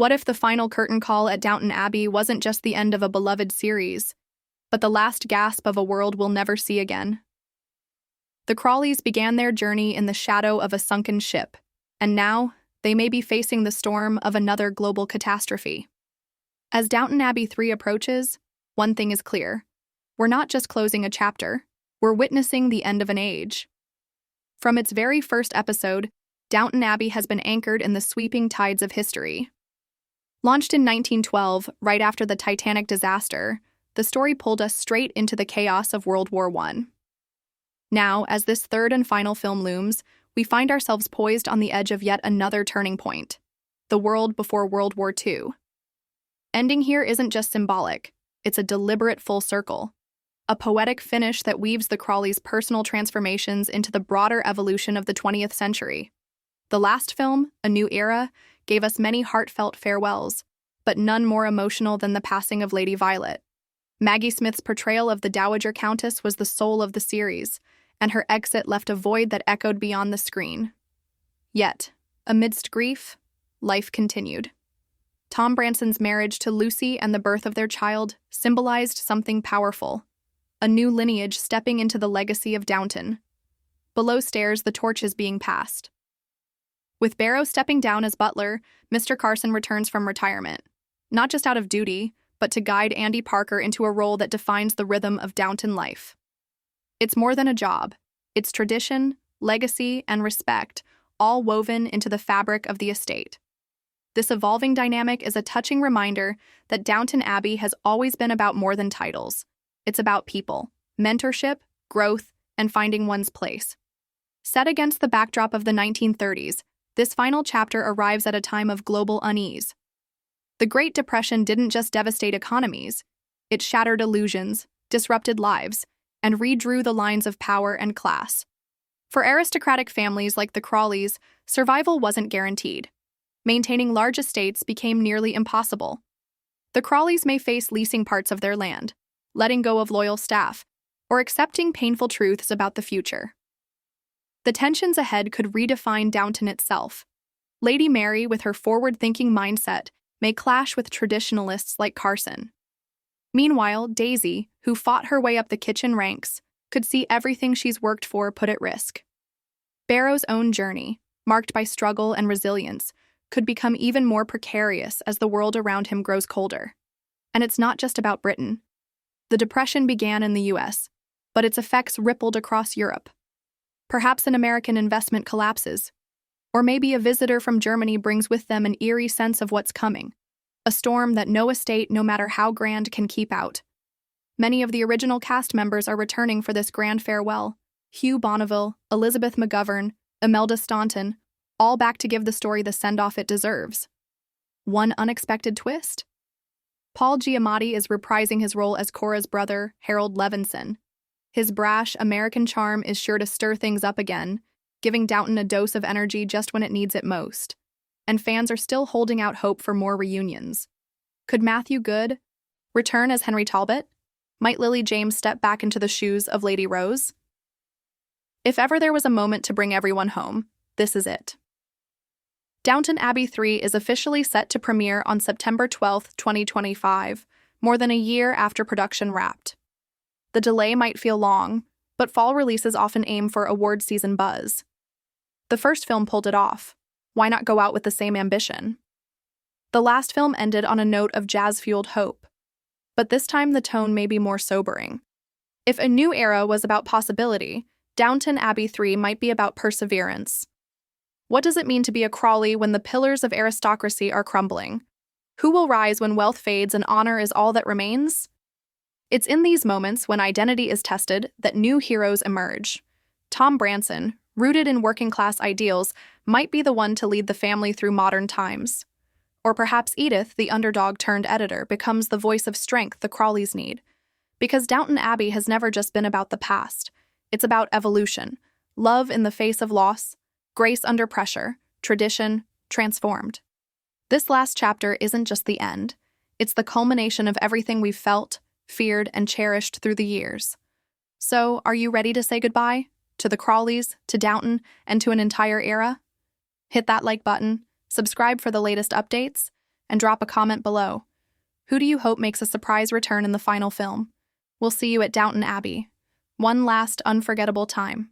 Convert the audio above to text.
What if the final curtain call at Downton Abbey wasn't just the end of a beloved series, but the last gasp of a world we'll never see again? The Crawleys began their journey in the shadow of a sunken ship, and now they may be facing the storm of another global catastrophe. As Downton Abbey 3 approaches, one thing is clear. We're not just closing a chapter, we're witnessing the end of an age. From its very first episode, Downton Abbey has been anchored in the sweeping tides of history. Launched in 1912, right after the Titanic disaster, the story pulled us straight into the chaos of World War I. Now, as this third and final film looms, we find ourselves poised on the edge of yet another turning point, the world before World War II. Ending here isn't just symbolic, it's a deliberate full circle, a poetic finish that weaves the Crawleys' personal transformations into the broader evolution of the 20th century. The last film, A New Era, gave us many heartfelt farewells, but none more emotional than the passing of Lady Violet. Maggie Smith's portrayal of the Dowager Countess was the soul of the series, and her exit left a void that echoed beyond the screen. Yet, amidst grief, life continued. Tom Branson's marriage to Lucy and the birth of their child symbolized something powerful, a new lineage stepping into the legacy of Downton. Below stairs, the torch is being passed. With Barrow stepping down as butler, Mr. Carson returns from retirement, not just out of duty, but to guide Andy Parker into a role that defines the rhythm of Downton life. It's more than a job. It's tradition, legacy, and respect, all woven into the fabric of the estate. This evolving dynamic is a touching reminder that Downton Abbey has always been about more than titles. It's about people, mentorship, growth, and finding one's place. Set against the backdrop of the 1930s, this final chapter arrives at a time of global unease. The Great Depression didn't just devastate economies, it shattered illusions, disrupted lives, and redrew the lines of power and class. For aristocratic families like the Crawleys, survival wasn't guaranteed. Maintaining large estates became nearly impossible. The Crawleys may face leasing parts of their land, letting go of loyal staff, or accepting painful truths about the future. The tensions ahead could redefine Downton itself. Lady Mary, with her forward-thinking mindset, may clash with traditionalists like Carson. Meanwhile, Daisy, who fought her way up the kitchen ranks, could see everything she's worked for put at risk. Barrow's own journey, marked by struggle and resilience, could become even more precarious as the world around him grows colder. And it's not just about Britain. The Depression began in the US, but its effects rippled across Europe. Perhaps an American investment collapses, or maybe a visitor from Germany brings with them an eerie sense of what's coming, a storm that no estate, no matter how grand, can keep out. Many of the original cast members are returning for this grand farewell. Hugh Bonneville, Elizabeth McGovern, Imelda Staunton, all back to give the story the send-off it deserves. One unexpected twist? Paul Giamatti is reprising his role as Cora's brother, Harold Levinson. His brash American charm is sure to stir things up again, giving Downton a dose of energy just when it needs it most. And fans are still holding out hope for more reunions. Could Matthew Goode return as Henry Talbot? Might Lily James step back into the shoes of Lady Rose? If ever there was a moment to bring everyone home, this is it. Downton Abbey 3 is officially set to premiere on September 12, 2025, more than a year after production wrapped. The delay might feel long, but fall releases often aim for award season buzz. The first film pulled it off. Why not go out with the same ambition? The last film ended on a note of jazz-fueled hope, but this time the tone may be more sobering. If A New Era was about possibility, Downton Abbey 3 might be about perseverance. What does it mean to be a Crawley when the pillars of aristocracy are crumbling? Who will rise when wealth fades and honor is all that remains? It's in these moments, when identity is tested, that new heroes emerge. Tom Branson, rooted in working-class ideals, might be the one to lead the family through modern times. Or perhaps Edith, the underdog-turned-editor, becomes the voice of strength the Crawleys need. Because Downton Abbey has never just been about the past. It's about evolution, love in the face of loss, grace under pressure, tradition transformed. This last chapter isn't just the end. It's the culmination of everything we've felt, feared, and cherished through the years. So, are you ready to say goodbye? To the Crawleys, to Downton, and to an entire era? Hit that like button, subscribe for the latest updates, and drop a comment below. Who do you hope makes a surprise return in the final film? We'll see you at Downton Abbey. One last unforgettable time.